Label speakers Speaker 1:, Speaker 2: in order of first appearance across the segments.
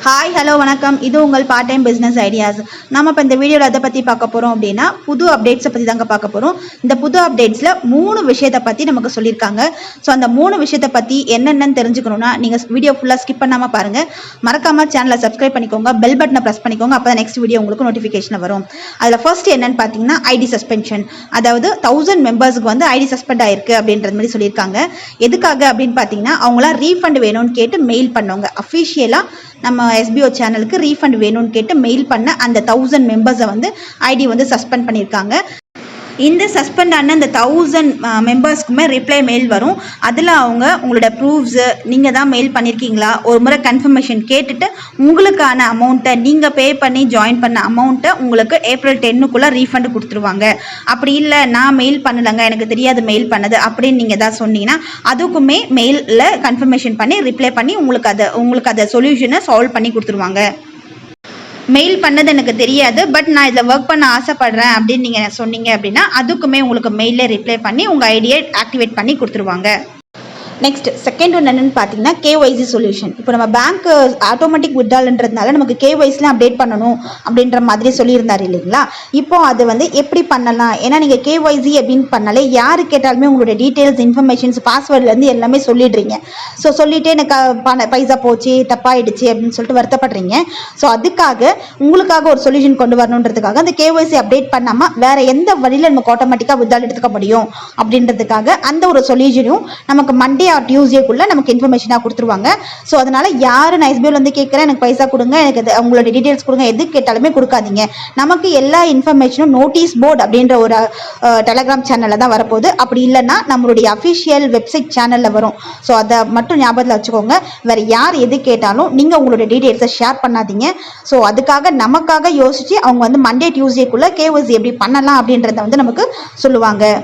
Speaker 1: Hi hello வணக்கம். இது உங்கள் பார்ட் டைம் பிஸ்னஸ் ஐடியாஸ். நம்ம இப்போ இந்த வீடியோவில் எதை பற்றி பார்க்க போகிறோம் அப்படின்னா புது அப்டேட்ஸை பற்றி தாங்க பார்க்க போகிறோம். இந்த புது அப்டேட்ஸில் 3 விஷயத்தை பற்றி நமக்கு சொல்லியிருக்காங்க. ஸோ அந்த 3 விஷயத்தை பற்றி என்னென்னு தெரிஞ்சுக்கணுன்னா நீங்கள் வீடியோ ஃபுல்லாக ஸ்கிப் பண்ணாமல் பாருங்கள். மறக்காமல் சேனலை சப்ஸ்கிரைப் பண்ணிக்கோங்க, பெல் பட்டனை ப்ரெஸ் பண்ணிக்கோங்க. அப்போ தான் நெக்ஸ்ட் வீடியோ உங்களுக்கு நோட்டிஃபிகேஷன் வரும். அதில் ஃபர்ஸ்ட் என்னென்னு பார்த்தீங்கன்னா ஐடி சஸ்பென்ஷன். அதாவது 1000 மெம்பர்ஸுக்கு வந்து ஐடி சஸ்பெண்ட் ஆயிருக்கு அப்படின்றது மாதிரி சொல்லியிருக்காங்க. எதுக்காக அப்படின்னு பார்த்தீங்கன்னா அவங்களாம் ரீஃபண்ட் வேணும்னு கேட்டு மெயில் பண்ணவங்க அஃபிஷியலாக நம்ம SBO சேனலுக்கு ரீஃபண்ட் வேணும்னு கேட்டு மெயில் பண்ண அந்த 1000 மெம்பர்ஸை வந்து ஐடி வந்து சஸ்பெண்ட் பண்ணியிருக்காங்க. இந்த சஸ்பெண்ட் ஆன அந்த 1000 மெம்பர்ஸ்க்குமே ரிப்ளை மெயில் வரும். அதில் அவங்க உங்களோட ப்ரூஃப்ஸு நீங்கள் தான் மெயில் பண்ணியிருக்கீங்களா ஒரு முறை கன்ஃபர்மேஷன் கேட்டுட்டு உங்களுக்கான அமௌண்ட்டை நீங்கள் பே பண்ணி ஜாயின் பண்ண அமௌண்ட்டை உங்களுக்கு April 10க்குள்ளே ரீஃபண்ட் கொடுத்துருவாங்க. அப்படி இல்லை நான் மெயில் பண்ணலைங்க எனக்கு தெரியாது மெயில் பண்ணது அப்படின்னு நீங்கள் தான் சொன்னீங்கன்னா அதுக்குமே மெயிலில் கன்ஃபர்மேஷன் பண்ணி ரிப்ளை பண்ணி உங்களுக்கு அதை சொல்யூஷனை சால்வ் பண்ணி கொடுத்துருவாங்க. மெயில் பண்ணது எனக்கு தெரியாது பட் நான் இதில் ஒர்க் பண்ண ஆசைப்படுறேன் அப்படின்னு நீங்கள் சொன்னீங்க அப்படின்னா அதுக்குமே உங்களுக்கு மெயிலில் ரிப்ளை பண்ணி உங்கள் ஐடியை ஆக்டிவேட் பண்ணி கொடுத்துருவாங்க. நெக்ஸ்ட் செகண்ட் ஒன்று என்னென்னு பார்த்தீங்கன்னா KYC சொல்யூஷன். இப்போ நம்ம பேங்க் ஆட்டோமேட்டிக் விட்ரால்ன்றதுனால நமக்கு KYCலாம் அப்டேட் பண்ணணும் அப்படின்ற மாதிரி சொல்லியிருந்தார் இல்லைங்களா. இப்போ அது வந்து எப்படி பண்ணலாம், ஏன்னா நீங்கள் KYC அப்படின்னு பண்ணாலே யாரு கேட்டாலுமே உங்களுடைய டீட்டெயில்ஸ் இன்ஃபர்மேஷன்ஸ் பாஸ்வேர்ட்லேருந்து எல்லாமே சொல்லிடுறீங்க. ஸோ சொல்லிவிட்டு எனக்கு பைசா போச்சு தப்பாயிடுச்சு அப்படின்னு சொல்லிட்டு வருத்தப்படுறீங்க. ஸோ அதுக்காக உங்களுக்காக ஒரு சொல்யூஷன் கொண்டு வரணுன்றதுக்காக அந்த KYC அப்டேட் பண்ணாமல் வேறு எந்த வழியில் நமக்கு ஆட்டோமேட்டிக்காக விட்ரால் எடுத்துக்க முடியும் அப்படின்றதுக்காக அந்த ஒரு சொல்யூஷனும் நமக்கு மண்டே டியூஸ்டேக்குள்ள நமக்கு இன்ஃபர்மேஷனாக கொடுத்துருவாங்க. ஸோ அதனால யாரு நான் SBO வந்து கேட்குறேன் எனக்கு பைசா கொடுங்க எனக்கு உங்களோட டீட்டெயில்ஸ் கொடுங்க எது கேட்டாலுமே கொடுக்காதீங்க. நமக்கு எல்லா இன்ஃபர்மேஷனும் நோட்டீஸ் போர்டு அப்படின்ற ஒரு டெலகிராம் சேனலில் தான் வரப்போகுது. அப்படி இல்லைன்னா நம்மளுடைய அஃபிஷியல் வெப்சைட் சேனலில் வரும். ஸோ அதை மட்டும் ஞாபகத்தில் வச்சுக்கோங்க. வேறு யார் எது கேட்டாலும் நீங்கள் உங்களோட டீட்டெயில்ஸை ஷேர் பண்ணாதீங்க. ஸோ அதுக்காக நமக்காக யோசிச்சு அவங்க வந்து மண்டே டியூஸ்டேக்குள்ளே KYC எப்படி பண்ணலாம் அப்படின்றத வந்து நமக்கு சொல்லுவாங்க.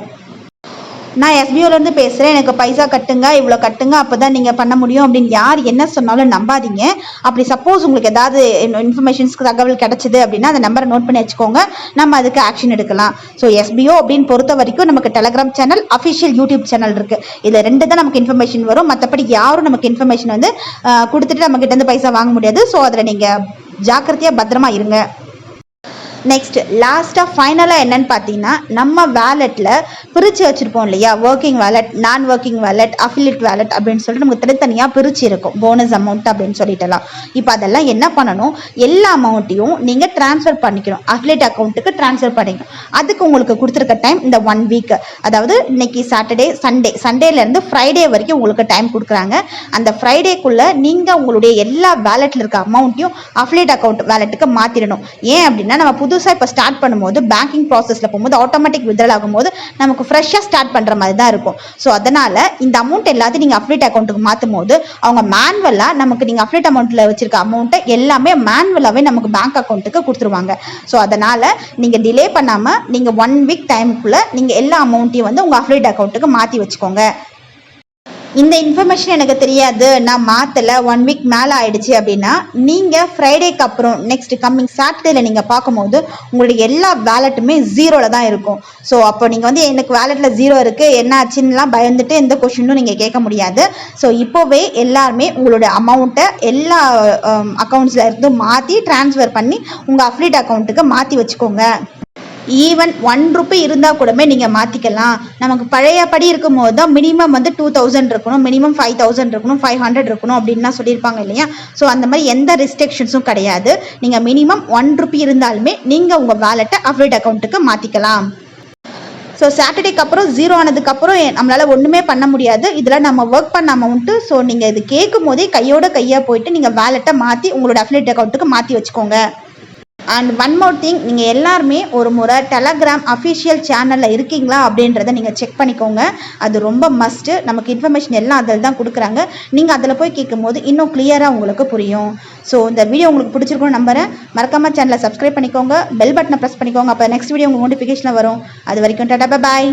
Speaker 1: நான் SBOலேருந்து பேசுகிறேன் எனக்கு பைசா கட்டுங்க இவ்வளோ கட்டுங்க அப்போ தான் நீங்கள் பண்ண முடியும் அப்படின்னு யார் என்ன சொன்னாலும் நம்பாதீங்க. அப்படி சப்போஸ் உங்களுக்கு ஏதாவது இன்ஃபர்மேஷன்ஸ்க்கு தகவல் கிடச்சிது அப்படின்னா அந்த நம்பரை நோட் பண்ணி வச்சுக்கோங்க, நம்ம அதுக்கு ஆக்ஷன் எடுக்கலாம். ஸோ SBO அப்படின்னு பொறுத்த வரைக்கும் நமக்கு Telegram channel official YouTube channel இருக்குது. இதில் 2 தான் நமக்கு இன்ஃபர்மேஷன் வரும். மற்றபடி யாரும் நமக்கு இன்ஃபர்மேஷன் வந்து கொடுத்துட்டு நம்மக்கிட்ட இருந்து பைசா வாங்க முடியாது. ஸோ அதில் நீங்கள் ஜாக்கிரதையாக பத்திரமா இருங்க. நெக்ஸ்ட் லாஸ்ட்டாக ஃபைனலாக என்னன்னு பார்த்தீங்கன்னா நம்ம வேலெட்டில் பிரித்து வச்சுருப்போம் இல்லையா, ஒர்க்கிங் வேலெட் நான் ஒர்க்கிங் வேலெட் அஃபிலியேட் வேலெட் அப்படின்னு சொல்லிட்டு நமக்கு தனித்தனியாக பிரித்து இருக்கும் போனஸ் அமௌண்ட் அப்படின்னு சொல்லிட்டலாம். இப்போ அதெல்லாம் என்ன பண்ணணும், எல்லா அமௌண்ட்டையும் நீங்கள் ட்ரான்ஸ்ஃபர் பண்ணிக்கணும், அஃபிலியேட் அக்கௌண்ட்டுக்கு ட்ரான்ஸ்ஃபர் பண்ணிக்கணும். அதுக்கு உங்களுக்கு கொடுத்துருக்க டைம் இந்த 1 வீக், அதாவது இன்னைக்கு சாட்டர்டே சண்டேலேருந்து ஃப்ரைடே வரைக்கும் உங்களுக்கு டைம் கொடுக்குறாங்க. அந்த ஃப்ரைடேக்குள்ளே நீங்கள் உங்களுடைய எல்லா வேலெட்டில் இருக்க அமௌண்ட்டையும் அஃபிலியேட் அக்கௌண்ட் வேலெட்டுக்கு மாற்றிடணும். ஏன் அப்படின்னா நம்ம புதுசாக இப்போ ஸ்டார்ட் பண்ணும்போது பேங்கிங் ப்ராசஸில் போகும்போது ஆட்டோமேட்டிக் வித்ட்ரால் ஆகும்போது நமக்கு ஃப்ரெஷ்ஷாக ஸ்டார்ட் பண்ணுற மாதிரி தான் இருக்கும். ஸோ அதனால் இந்த அமௌண்ட் எல்லாத்தையும் நீங்கள் அஃபிலியேட் அக்கௌண்ட்டுக்கு மாற்றும் போது அவங்க மேனுவலாக நமக்கு நீங்கள் அஃபிலியேட் அமௌண்ட்டில் வச்சிருக்க அமௌண்ட்டை எல்லாமே மேனுவலாகவே நமக்கு பேங்க் அக்கௌண்ட்டுக்கு கொடுத்துருவாங்க. ஸோ அதனால் நீங்கள் டிலே பண்ணாமல் நீங்கள் 1 வீக் டைமுக்குள்ளே நீங்கள் எல்லா அமௌண்ட்டையும் வந்து உங்கள் அஃபிலியேட் அக்கௌண்ட்டுக்கு மாற்றி வச்சுக்கோங்க. இந்த இன்ஃபர்மேஷன் எனக்கு தெரியாது நான் மாற்றலை 1 வீக் மேலே ஆயிடுச்சு அப்படின்னா நீங்கள் ஃப்ரைடேக்கு அப்புறம் நெக்ஸ்ட் கம்மிங் சாட்டர்டேல நீங்கள் பார்க்கும்போது உங்களுடைய எல்லா வேலெட்டுமே 0ல் தான் இருக்கும். ஸோ அப்போ நீங்கள் வந்து எனக்கு வேலெட்டில் 0 இருக்குது என்ன ஆச்சுன்னுலாம் பயந்துட்டு எந்த கொஷினும் நீங்கள் கேட்க முடியாது. ஸோ இப்போவே எல்லாருமே உங்களோட அமௌண்ட்டை எல்லா அக்கௌண்ட்ஸில் இருந்து மாற்றி ட்ரான்ஸ்ஃபர் பண்ணி உங்கள் அஃபிலியேட் அக்கௌண்ட்டுக்கு மாற்றி வச்சுக்கோங்க. ஈவன் 1 ரூபி இருந்தால் கூடமே நீங்கள் மாற்றிக்கலாம். நமக்கு பழையபடி இருக்கும் போது தான் மினிமம் வந்து 2000 இருக்கணும், மினிமம் 5000 இருக்கணும், 500 இருக்கணும் அப்படின்லாம் சொல்லியிருப்பாங்க இல்லையா. ஸோ அந்த மாதிரி எந்த ரெஸ்ட்ரிக்ஷன்ஸும் கிடையாது. நீங்கள் மினிமம் 1 ரூபி இருந்தாலுமே நீங்கள் உங்கள் வேலெட்டை அஃபிலியேட் அக்கௌண்ட்டுக்கு மாற்றிக்கலாம். ஸோ சாட்டர்டேக்கு அப்புறம் 0 ஆனதுக்கப்புறம் நம்மளால் ஒன்றுமே பண்ண முடியாது. இதில் நம்ம ஒர்க் பண்ண அமௌண்ட்டு. ஸோ நீங்கள் இது கேட்கும் போதே கையாக போயிட்டு நீங்கள் வேலெட்டை மாற்றி உங்களோட அஃபிலியேட் அக்கௌண்ட்டுக்கு மாற்றி வச்சுக்கோங்க. அண்ட் ஒன் மோர் திங், நீங்கள் எல்லாருமே ஒரு முறை டெலகிராம் அஃபிஷியல் சேனலில் இருக்கீங்களா அப்படின்றத நீங்கள் செக் பண்ணிக்கோங்க. அது ரொம்ப மஸ்ட்டு. நமக்கு இன்ஃபர்மேஷன் எல்லாம் அதில் தான் கொடுக்குறாங்க. நீங்கள் அதில் போய் கேட்கும் போது இன்னும் கிளியராக உங்களுக்கு புரியும். ஸோ இந்த வீடியோ உங்களுக்கு பிடிச்சிருக்கும்னு நம்புறேன். மறக்காமல் சேனலை சப்ஸ்கிரைப் பண்ணிக்கோங்க, பெல் பட்டனை ப்ரெஸ் பண்ணிக்கோங்க. அப்போ நெக்ஸ்ட் வீடியோ உங்களுக்கு நோட்டிஃபிகேஷனில் வரும். அது வரைக்கும் டாடா பாய்.